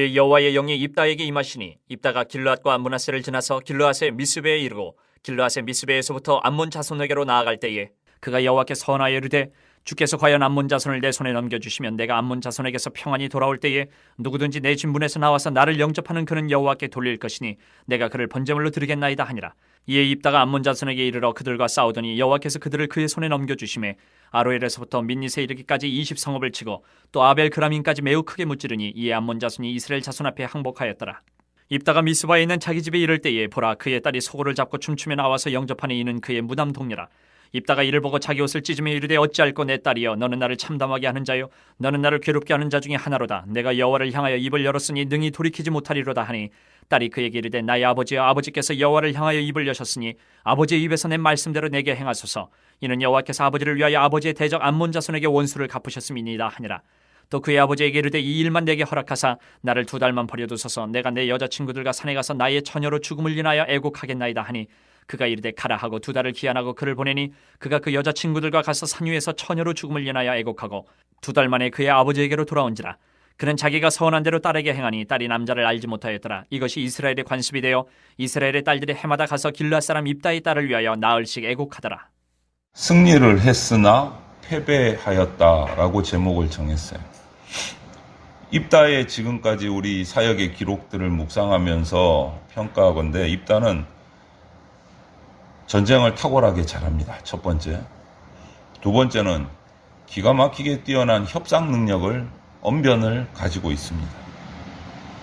이에 여호와의 영이 입다에게 임하시니 입다가 길르앗과 므낫세를 지나서 길르앗의 미스베에 이르고 길르앗의 미스베에서부터 암몬 자손에게로 나아갈 때에 그가 여호와께 선하여 이르되 주께서 과연 암몬 자손을 내 손에 넘겨주시면 내가 암몬 자손에게서 평안히 돌아올 때에 누구든지 내 진문에서 나와서 나를 영접하는 그는 여호와께 돌릴 것이니 내가 그를 번제물로 드리겠나이다 하니라. 이에 입다가 암몬 자손에게 이르러 그들과 싸우더니 여호와께서 그들을 그의 손에 넘겨주시매 아로엘에서부터 민닛에 이르기까지 20성읍을 치고 또 아벨 그라민까지 매우 크게 무찌르니 이에 암몬 자손이 이스라엘 자손 앞에 항복하였더라. 입다가 미스바에 있는 자기 집에 이를 때에 보라 그의 딸이 소고를 잡고 춤추며 나와서 영접하니 이는 그의 무담 동료라. 입다가 이를 보고 자기 옷을 찢으며 이르되 어찌할꼬 내 딸이여 너는 나를 참담하게 하는 자요 너는 나를 괴롭게 하는 자 중에 하나로다. 내가 여호와를 향하여 입을 열었으니 능히 돌이키지 못하리로다 하니 딸이 그에게 이르되 나의 아버지여 아버지께서 여호와를 향하여 입을 여셨으니 아버지의 입에서 낸 말씀대로 내게 행하소서. 이는 여호와께서 아버지를 위하여 아버지의 대적 암몬 자손에게 원수를 갚으셨음이니이다 하니라. 또 그의 아버지에게 이르되 이 일만 내게 허락하사 나를 2달만 버려두소서. 내가 내 여자친구들과 산에 가서 나의 처녀로 죽음을 인하여 애곡하겠나이다 하니 그가 이르되 가라 하고 2달을 기한하고 그를 보내니 그가 그 여자친구들과 가서 산 위에서 처녀로 죽음을 인하여 애곡하고 2달 만에 그의 아버지에게로 돌아온지라. 그는 자기가 서원한 대로 딸에게 행하니 딸이 남자를 알지 못하였더라. 이것이 이스라엘의 관습이 되어 이스라엘의 딸들이 해마다 가서 길르앗 사람 입다의 딸을 위하여 나흘씩 애곡하더라. 승리를 했으나 패배하였다라고 제목을 정했어요. 입다의 지금까지 우리 사역의 기록들을 묵상하면서 평가하건대 입다는 전쟁을 탁월하게 잘합니다. 첫 번째. 두 번째는 기가 막히게 뛰어난 협상 능력을 언변을 가지고 있습니다.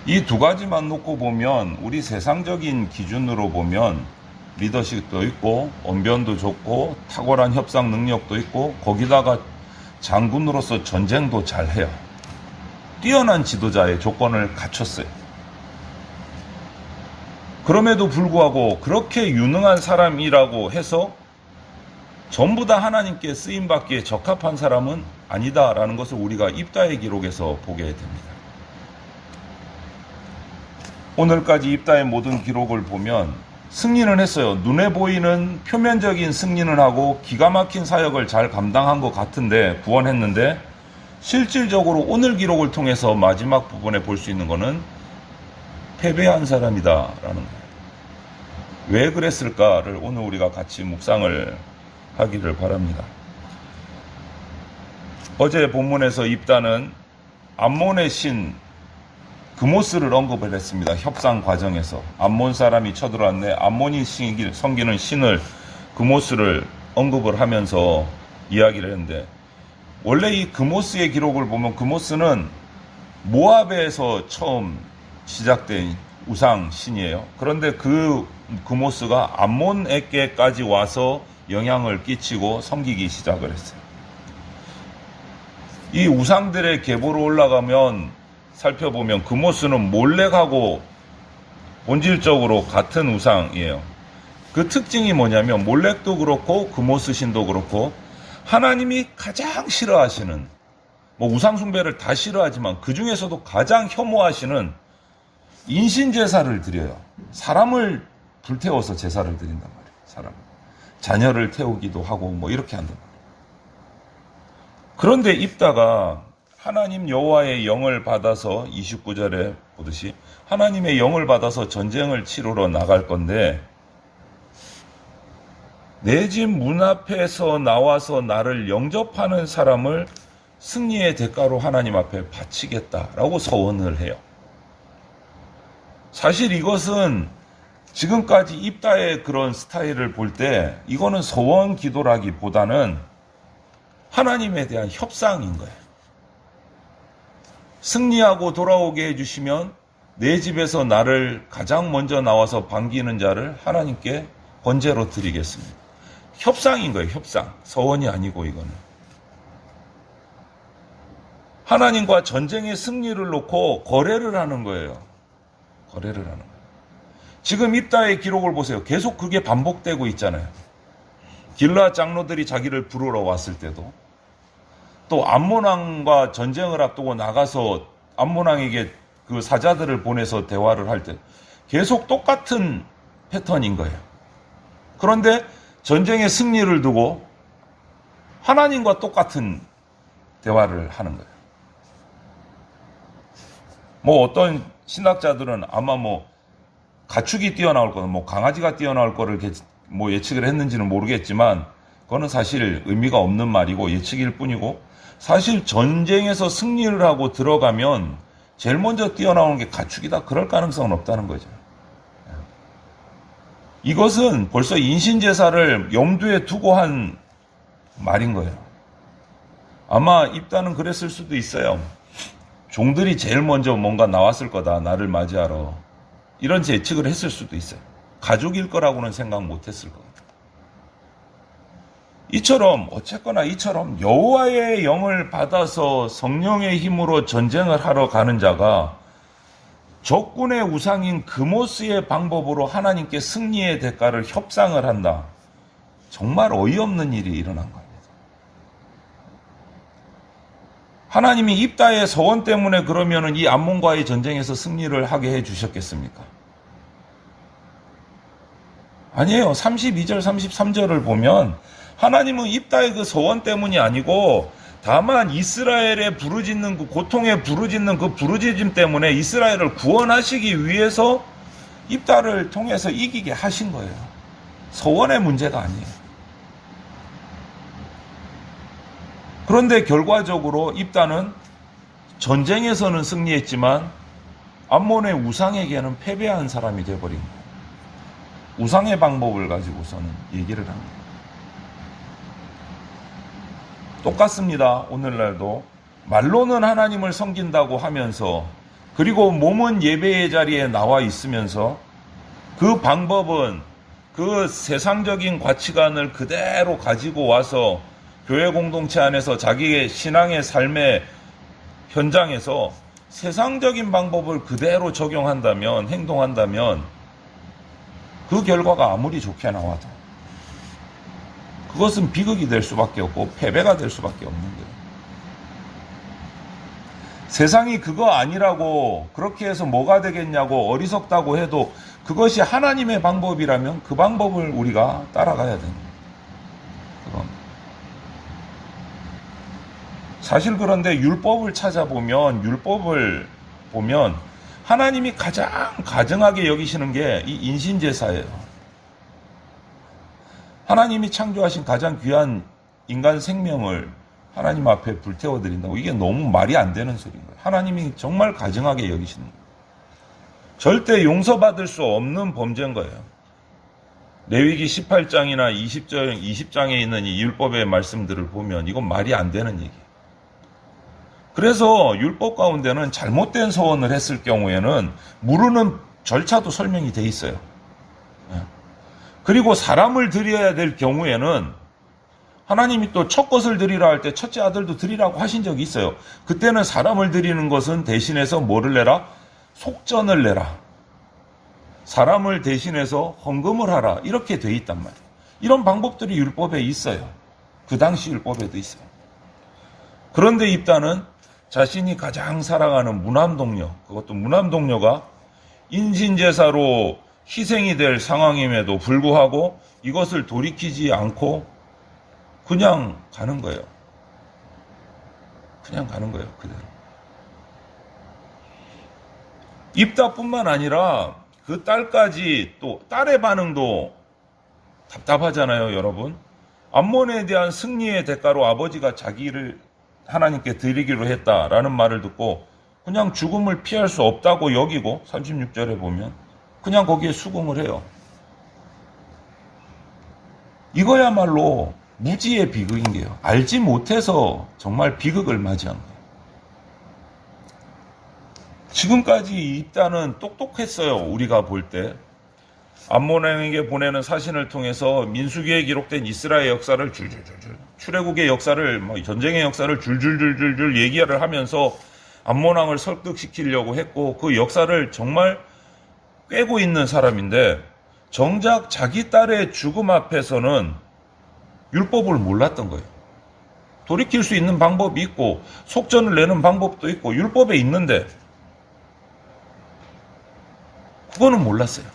이 두 가지만 놓고 보면 우리 세상적인 기준으로 보면 리더십도 있고 언변도 좋고 탁월한 협상 능력도 있고 거기다가 장군으로서 전쟁도 잘해요. 뛰어난 지도자의 조건을 갖췄어요. 그럼에도 불구하고 그렇게 유능한 사람이라고 해서 전부 다 하나님께 쓰임받기에 적합한 사람은 아니다라는 것을 우리가 입다의 기록에서 보게 됩니다. 오늘까지 입다의 모든 기록을 보면 승리는 했어요. 눈에 보이는 표면적인 승리는 하고 기가 막힌 사역을 잘 감당한 것 같은데 구원했는데 실질적으로 오늘 기록을 통해서 마지막 부분에 볼 수 있는 것은 패배한 사람이다라는 거예요. 왜 그랬을까를 오늘 우리가 같이 묵상을 하기를 바랍니다. 어제 본문에서 입다는 암몬의 신 그모스를 언급을 했습니다. 협상 과정에서 암몬 사람이 쳐들어왔네. 암몬이 섬기는 신을 그모스를 언급을 하면서 이야기를 했는데 원래 이 그모스의 기록을 보면 그모스는 모압에서 처음 시작된 우상 신이에요. 그런데 그 그모스가 암몬에게까지 와서 영향을 끼치고 섬기기 시작을 했어요. 이 우상들의 계보로 올라가면 살펴보면 그모스는 몰렉하고 본질적으로 같은 우상이에요. 그 특징이 뭐냐면 몰렉도 그렇고 그모스 신도 그렇고 하나님이 가장 싫어하시는 우상 숭배를 다 싫어하지만 그 중에서도 가장 혐오하시는 인신 제사를 드려요. 사람을 불태워서 제사를 드린단 말이에요. 사람 자녀를 태우기도 하고 이렇게 한단 말이에요. 그런데 입다가 하나님 여호와의 영을 받아서 29절에 보듯이 하나님의 영을 받아서 전쟁을 치르러 나갈 건데 내 집 문 앞에서 나와서 나를 영접하는 사람을 승리의 대가로 하나님 앞에 바치겠다라고 서원을 해요. 사실 이것은 지금까지 입다의 그런 스타일을 볼 때 이거는 서원 기도라기보다는 하나님에 대한 협상인 거예요. 승리하고 돌아오게 해주시면 내 집에서 나를 가장 먼저 나와서 반기는 자를 하나님께 번제로 드리겠습니다. 협상인 거예요. 협상. 서원이 아니고 이거는. 하나님과 전쟁의 승리를 놓고 거래를 하는 거예요. 거래를 하는 거예요. 지금 입다의 기록을 보세요. 계속 그게 반복되고 있잖아요. 길르앗 장로들이 자기를 부르러 왔을 때도 또 암몬왕과 전쟁을 앞두고 나가서 암몬왕에게 그 사자들을 보내서 대화를 할 때 계속 똑같은 패턴인 거예요. 그런데 전쟁의 승리를 두고 하나님과 똑같은 대화를 하는 거예요. 뭐 어떤 신학자들은 아마 뭐 가축이 뛰어나올 거는 뭐 강아지가 뛰어나올 거를 뭐 예측을 했는지는 모르겠지만 그거는 사실 의미가 없는 말이고 예측일 뿐이고, 사실 전쟁에서 승리를 하고 들어가면 제일 먼저 뛰어나오는 게 가축이다, 그럴 가능성은 없다는 거죠. 이것은 벌써 인신제사를 염두에 두고 한 말인 거예요. 아마 입다는 그랬을 수도 있어요. 종들이 제일 먼저 뭔가 나왔을 거다, 나를 맞이하러, 이런 예측을 했을 수도 있어요. 가족일 거라고는 생각 못했을 겁니다. 이처럼 여호와의 영을 받아서 성령의 힘으로 전쟁을 하러 가는 자가 적군의 우상인 그모스의 방법으로 하나님께 승리의 대가를 협상을 한다. 정말 어이없는 일이 일어난 겁니다. 하나님이 입다의 서원 때문에 그러면은 이 암몬과의 전쟁에서 승리를 하게 해 주셨겠습니까? 아니에요. 32절, 33절을 보면 하나님은 입다의 그 서원 때문이 아니고 다만 이스라엘의 부르짖는 그 고통에 부르짖는 그 부르짖음 때문에 이스라엘을 구원하시기 위해서 입다를 통해서 이기게 하신 거예요. 서원의 문제가 아니에요. 그런데 결과적으로 입다는 전쟁에서는 승리했지만 암몬의 우상에게는 패배한 사람이 되어버린 거예요. 우상의 방법을 가지고서는 얘기를 합니다. 똑같습니다. 오늘날도 말로는 하나님을 섬긴다고 하면서, 그리고 몸은 예배의 자리에 나와 있으면서 그 방법은 그 세상적인 가치관을 그대로 가지고 와서 교회 공동체 안에서 자기의 신앙의 삶의 현장에서 세상적인 방법을 그대로 적용한다면, 행동한다면 그 결과가 아무리 좋게 나와도 그것은 비극이 될 수밖에 없고 패배가 될 수밖에 없는 거예요. 세상이 그거 아니라고 그렇게 해서 뭐가 되겠냐고 어리석다고 해도 그것이 하나님의 방법이라면 그 방법을 우리가 따라가야 됩니다. 그건 사실. 그런데 율법을 보면 하나님이 가장 가증하게 여기시는 게 이 인신제사예요. 하나님이 창조하신 가장 귀한 인간 생명을 하나님 앞에 불태워드린다고, 이게 너무 말이 안 되는 소리인 거예요. 하나님이 정말 가증하게 여기시는 거예요. 절대 용서받을 수 없는 범죄인 거예요. 레위기 18장이나 20장에 있는 이 율법의 말씀들을 보면 이건 말이 안 되는 얘기예요. 그래서 율법 가운데는 잘못된 서원을 했을 경우에는 무르는 절차도 설명이 돼 있어요. 그리고 사람을 드려야 될 경우에는 하나님이 또 첫 것을 드리라 할 때 첫째 아들도 드리라고 하신 적이 있어요. 그때는 사람을 드리는 것은 대신해서 뭐를 내라? 속전을 내라. 사람을 대신해서 헌금을 하라. 이렇게 돼 있단 말이에요. 이런 방법들이 율법에 있어요. 그 당시 율법에도 있어요. 그런데 입다는 자신이 가장 사랑하는 무남동녀, 그것도 무남동녀가 인신제사로 희생이 될 상황임에도 불구하고 이것을 돌이키지 않고 그냥 가는 거예요. 그냥 가는 거예요. 그대로. 입다뿐만 아니라 그 딸까지, 또 딸의 반응도 답답하잖아요, 여러분. 암몬에 대한 승리의 대가로 아버지가 자기를 하나님께 드리기로 했다라는 말을 듣고 그냥 죽음을 피할 수 없다고 여기고 36절에 보면 그냥 거기에 수긍을 해요. 이거야말로 무지의 비극인 게요. 알지 못해서 정말 비극을 맞이한 거예요. 지금까지 입다는 똑똑했어요. 우리가 볼 때. 암몬에게 보내는 사신을 통해서 민수기에 기록된 이스라엘 역사를 줄줄줄줄, 출애굽의 역사를, 전쟁의 역사를 줄줄줄줄 얘기를 하면서 암몬 왕을 설득시키려고 했고, 그 역사를 정말 꿰고 있는 사람인데 정작 자기 딸의 죽음 앞에서는 율법을 몰랐던 거예요. 돌이킬 수 있는 방법이 있고 속전을 내는 방법도 있고 율법에 있는데 그거는 몰랐어요.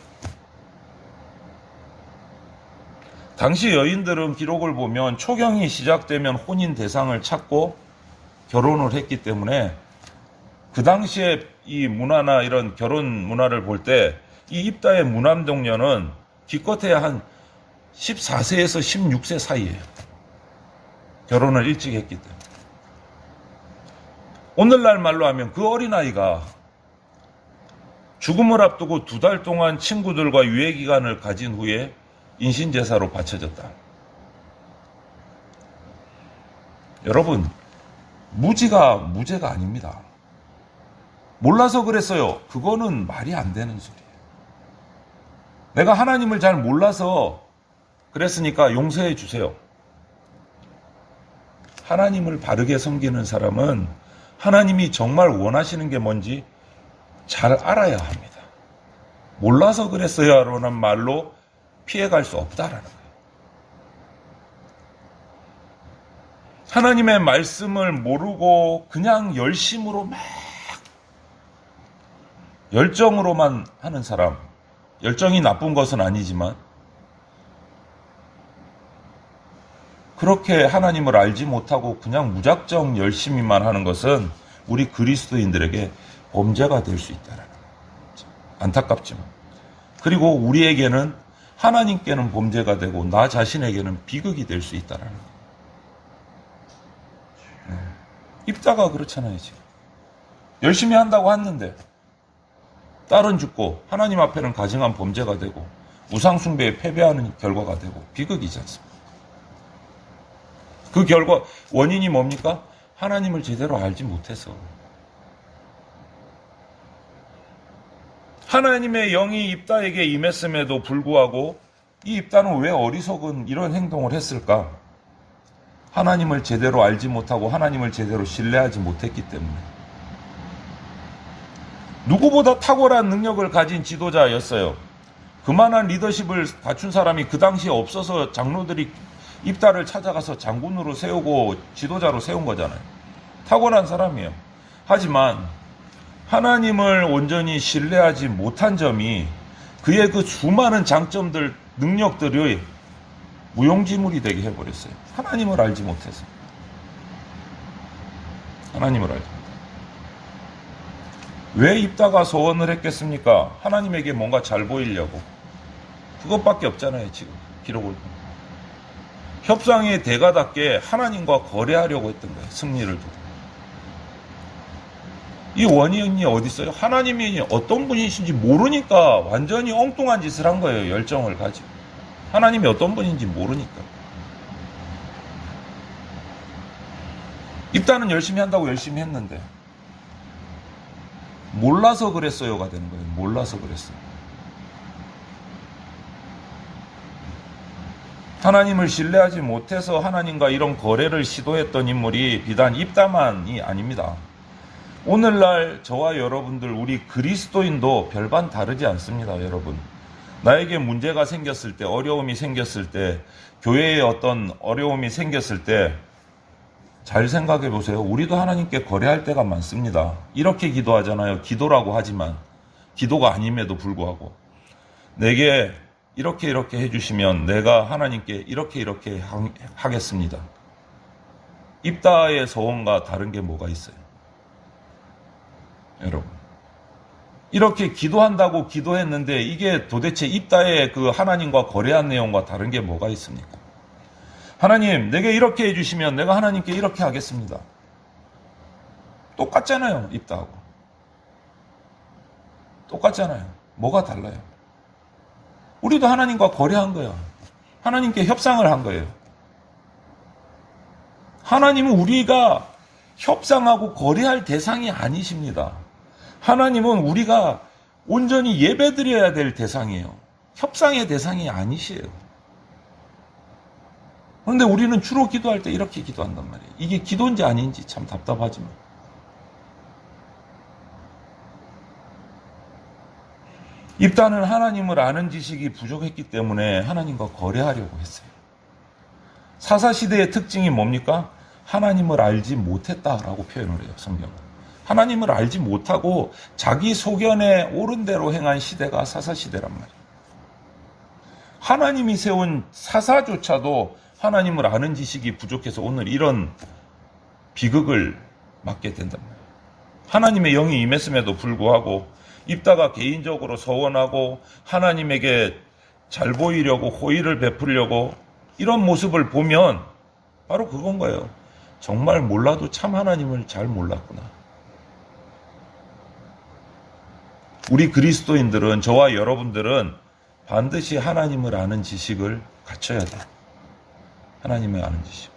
당시 여인들은 기록을 보면 초경이 시작되면 혼인 대상을 찾고 결혼을 했기 때문에 그 당시에 이 문화나 이런 결혼 문화를 볼 때 이 입다의 무남동녀는 기껏해야 한 14세에서 16세 사이예요. 결혼을 일찍 했기 때문에. 오늘날 말로 하면 그 어린아이가 죽음을 앞두고 2달 동안 친구들과 유예기간을 가진 후에 인신제사로 바쳐졌다. 여러분, 무지가 무죄가 아닙니다. 몰라서 그랬어요. 그거는 말이 안 되는 소리예요. 내가 하나님을 잘 몰라서 그랬으니까 용서해 주세요. 하나님을 바르게 섬기는 사람은 하나님이 정말 원하시는 게 뭔지 잘 알아야 합니다. 몰라서 그랬어요 라는 말로 피해갈 수 없다라는 거예요. 하나님의 말씀을 모르고 그냥 열심으로 막 열정으로만 하는 사람, 열정이 나쁜 것은 아니지만 그렇게 하나님을 알지 못하고 그냥 무작정 열심히만 하는 것은 우리 그리스도인들에게 범죄가 될 수 있다는 거예요. 안타깝지만. 그리고 우리에게는 하나님께는 범죄가 되고 나 자신에게는 비극이 될 수 있다는 거예요. 입다가 그렇잖아요, 지금. 열심히 한다고 했는데 딸은 죽고 하나님 앞에는 가증한 범죄가 되고 우상숭배에 패배하는 결과가 되고 비극이지 않습니까? 그 결과 원인이 뭡니까? 하나님을 제대로 알지 못해서. 하나님의 영이 입다에게 임했음에도 불구하고 이 입다는 왜 어리석은 이런 행동을 했을까? 하나님을 제대로 알지 못하고 하나님을 제대로 신뢰하지 못했기 때문에. 누구보다 탁월한 능력을 가진 지도자였어요. 그만한 리더십을 갖춘 사람이 그 당시에 없어서 장로들이 입다를 찾아가서 장군으로 세우고 지도자로 세운 거잖아요. 탁월한 사람이에요. 하지만 하나님을 온전히 신뢰하지 못한 점이 그의 그 수많은 장점들, 능력들의 무용지물이 되게 해버렸어요. 하나님을 알지 못해서. 하나님을 알지 못해서. 왜 입다가 소원을 했겠습니까? 하나님에게 뭔가 잘 보이려고. 그것밖에 없잖아요, 지금. 기록을 보면. 협상의 대가답게 하나님과 거래하려고 했던 거예요. 승리를 두고. 이 원인이 어디 있어요? 하나님이 어떤 분이신지 모르니까 완전히 엉뚱한 짓을 한 거예요. 열정을 가지고. 하나님이 어떤 분인지 모르니까. 입다는 열심히 한다고 열심히 했는데 몰라서 그랬어요가 되는 거예요. 몰라서 그랬어요. 하나님을 신뢰하지 못해서 하나님과 이런 거래를 시도했던 인물이 비단 입다만이 아닙니다. 오늘날 저와 여러분들 우리 그리스도인도 별반 다르지 않습니다, 여러분. 나에게 문제가 생겼을 때, 어려움이 생겼을 때, 교회에 어떤 어려움이 생겼을 때 잘 생각해 보세요. 우리도 하나님께 거래할 때가 많습니다. 이렇게 기도하잖아요. 기도라고 하지만 기도가 아님에도 불구하고 내게 이렇게 해주시면 내가 하나님께 이렇게 하겠습니다. 입다의 소원과 다른 게 뭐가 있어요? 여러분, 이렇게 기도한다고 기도했는데 이게 도대체 입다의 그 하나님과 거래한 내용과 다른 게 뭐가 있습니까? 하나님, 내게 이렇게 해주시면 내가 하나님께 이렇게 하겠습니다. 똑같잖아요, 입다하고. 똑같잖아요. 뭐가 달라요? 우리도 하나님과 거래한 거야. 하나님께 협상을 한 거예요. 하나님은 우리가 협상하고 거래할 대상이 아니십니다. 하나님은 우리가 온전히 예배드려야 될 대상이에요. 협상의 대상이 아니시에요. 그런데 우리는 주로 기도할 때 이렇게 기도한단 말이에요. 이게 기도인지 아닌지 참 답답하지만. 입다는 하나님을 아는 지식이 부족했기 때문에 하나님과 거래하려고 했어요. 사사시대의 특징이 뭡니까? 하나님을 알지 못했다라고 표현을 해요, 성경은. 하나님을 알지 못하고 자기 소견에 옳은 대로 행한 시대가 사사시대란 말이에요. 하나님이 세운 사사조차도 하나님을 아는 지식이 부족해서 오늘 이런 비극을 맞게 된단 말이에요. 하나님의 영이 임했음에도 불구하고 입다가 개인적으로 서원하고 하나님에게 잘 보이려고 호의를 베풀려고 이런 모습을 보면 바로 그건 거예요. 정말 몰라도 참 하나님을 잘 몰랐구나. 우리 그리스도인들은, 저와 여러분들은 반드시 하나님을 아는 지식을 갖춰야 돼요. 하나님을 아는 지식.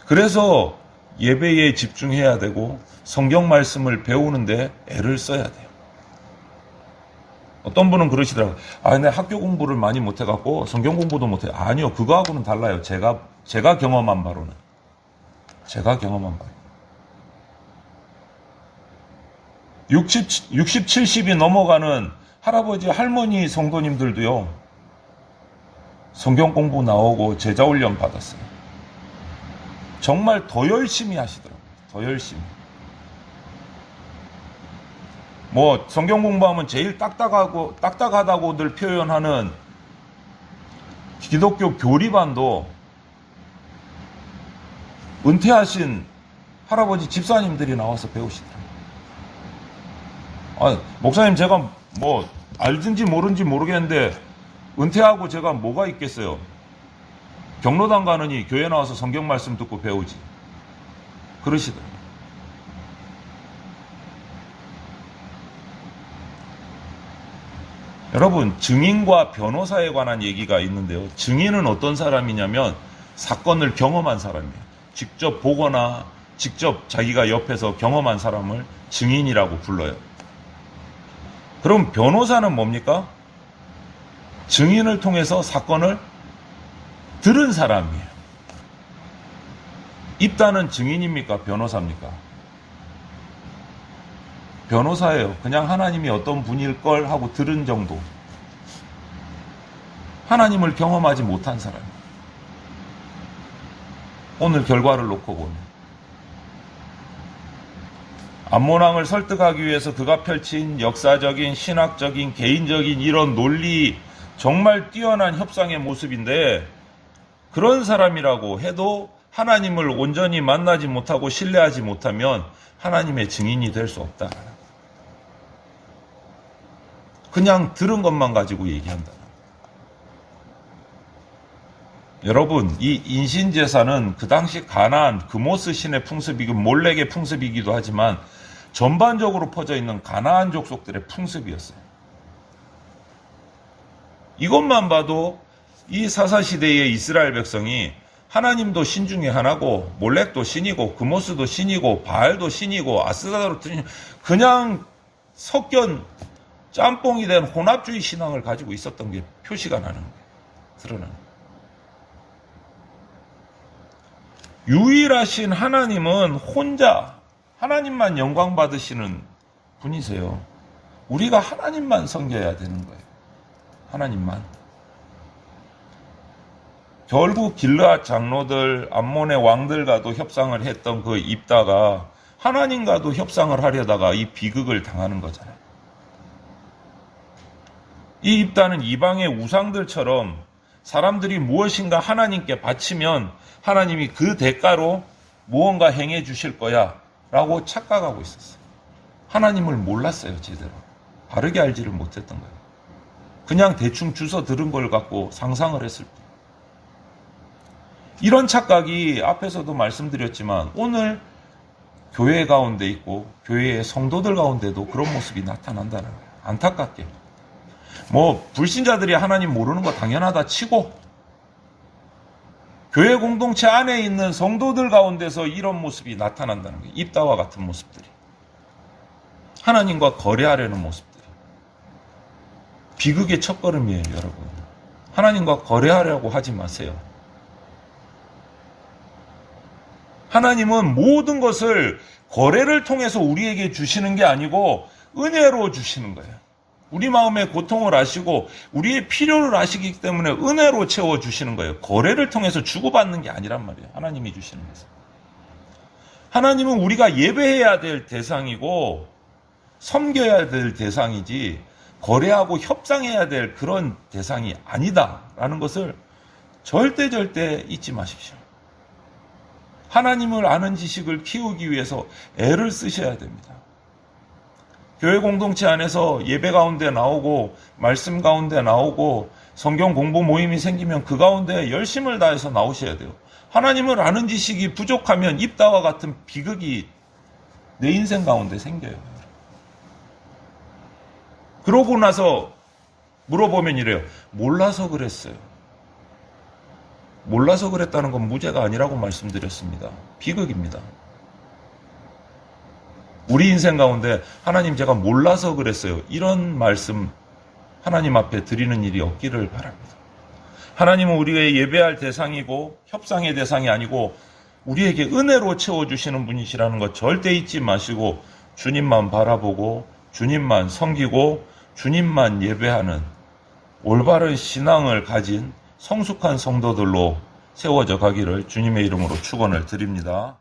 그래서 예배에 집중해야 되고 성경 말씀을 배우는데 애를 써야 돼요. 어떤 분은 그러시더라고요. 근데 학교 공부를 많이 못해갖고 성경 공부도 못해요. 아니요, 그거하고는 달라요. 제가 경험한 바로는. 제가 경험한 바로. 60, 70이 넘어가는 할아버지, 할머니 성도님들도요, 성경 공부 나오고 제자 훈련 받았어요. 정말 더 열심히 하시더라고요. 더 열심히. 뭐 성경 공부하면 제일 딱딱하다고들 표현하는 기독교 교리반도 은퇴하신 할아버지 집사님들이 나와서 배우시더라고요. 목사님, 제가 뭐 알든지 모른지 모르겠는데 은퇴하고 제가 뭐가 있겠어요? 경로당 가느니 교회 나와서 성경 말씀 듣고 배우지. 그러시더라고요. 여러분, 증인과 변호사에 관한 얘기가 있는데요. 증인은 어떤 사람이냐면 사건을 경험한 사람이에요. 직접 보거나 직접 자기가 옆에서 경험한 사람을 증인이라고 불러요. 그럼 변호사는 뭡니까? 증인을 통해서 사건을 들은 사람이에요. 입다는 증인입니까? 변호사입니까? 변호사예요. 그냥 하나님이 어떤 분일 걸 하고 들은 정도. 하나님을 경험하지 못한 사람. 오늘 결과를 놓고 보면 암몬 왕을 설득하기 위해서 그가 펼친 역사적인, 신학적인, 개인적인 이런 논리, 정말 뛰어난 협상의 모습인데, 그런 사람이라고 해도 하나님을 온전히 만나지 못하고 신뢰하지 못하면 하나님의 증인이 될 수 없다. 그냥 들은 것만 가지고 얘기한다. 여러분, 이 인신제사는 그 당시 가나안 그모스 신의 풍습이고 몰렉의 풍습이기도 하지만 전반적으로 퍼져 있는 가나안 족속들의 풍습이었어요. 이것만 봐도 이 사사시대의 이스라엘 백성이 하나님도 신 중에 하나고 몰렉도 신이고 그모스도 신이고 바알도 신이고 아스다도 신이고 그냥 섞여 짬뽕이 된 혼합주의 신앙을 가지고 있었던 게 표시가 나는 거예요. 드러나는 거예요. 유일하신 하나님은 혼자 하나님만 영광 받으시는 분이세요. 우리가 하나님만 섬겨야 되는 거예요. 하나님만. 결국 길르앗 장로들, 암몬의 왕들과도 협상을 했던 그 입다가 하나님과도 협상을 하려다가 이 비극을 당하는 거잖아요. 이 입다는 이방의 우상들처럼 사람들이 무엇인가 하나님께 바치면 하나님이 그 대가로 무언가 행해 주실 거야 라고 착각하고 있었어요. 하나님을 몰랐어요. 제대로. 바르게 알지를 못했던 거예요. 그냥 대충 주워 들은 걸 갖고 상상을 했을 뿐. 이런 착각이 앞에서도 말씀드렸지만 오늘 교회 가운데 있고 교회의 성도들 가운데도 그런 모습이 나타난다는 거예요. 안타깝게. 뭐 불신자들이 하나님 모르는 거 당연하다 치고 교회 공동체 안에 있는 성도들 가운데서 이런 모습이 나타난다는 거예요. 입다와 같은 모습들이. 하나님과 거래하려는 모습들이. 비극의 첫걸음이에요, 여러분. 하나님과 거래하려고 하지 마세요. 하나님은 모든 것을 거래를 통해서 우리에게 주시는 게 아니고 은혜로 주시는 거예요. 우리 마음의 고통을 아시고 우리의 필요를 아시기 때문에 은혜로 채워주시는 거예요. 거래를 통해서 주고받는 게 아니란 말이에요. 하나님이 주시는 것은. 하나님은 우리가 예배해야 될 대상이고 섬겨야 될 대상이지 거래하고 협상해야 될 그런 대상이 아니다라는 것을 절대 잊지 마십시오. 하나님을 아는 지식을 키우기 위해서 애를 쓰셔야 됩니다. 교회 공동체 안에서 예배 가운데 나오고 말씀 가운데 나오고 성경 공부 모임이 생기면 그 가운데 열심을 다해서 나오셔야 돼요. 하나님을 아는 지식이 부족하면 입다와 같은 비극이 내 인생 가운데 생겨요. 그러고 나서 물어보면 이래요. 몰라서 그랬어요. 몰라서 그랬다는 건 무죄가 아니라고 말씀드렸습니다. 비극입니다. 우리 인생 가운데 하나님 제가 몰라서 그랬어요. 이런 말씀 하나님 앞에 드리는 일이 없기를 바랍니다. 하나님은 우리가 예배할 대상이고 협상의 대상이 아니고 우리에게 은혜로 채워주시는 분이시라는 것 절대 잊지 마시고 주님만 바라보고 주님만 섬기고 주님만 예배하는 올바른 신앙을 가진 성숙한 성도들로 세워져 가기를 주님의 이름으로 축원을 드립니다.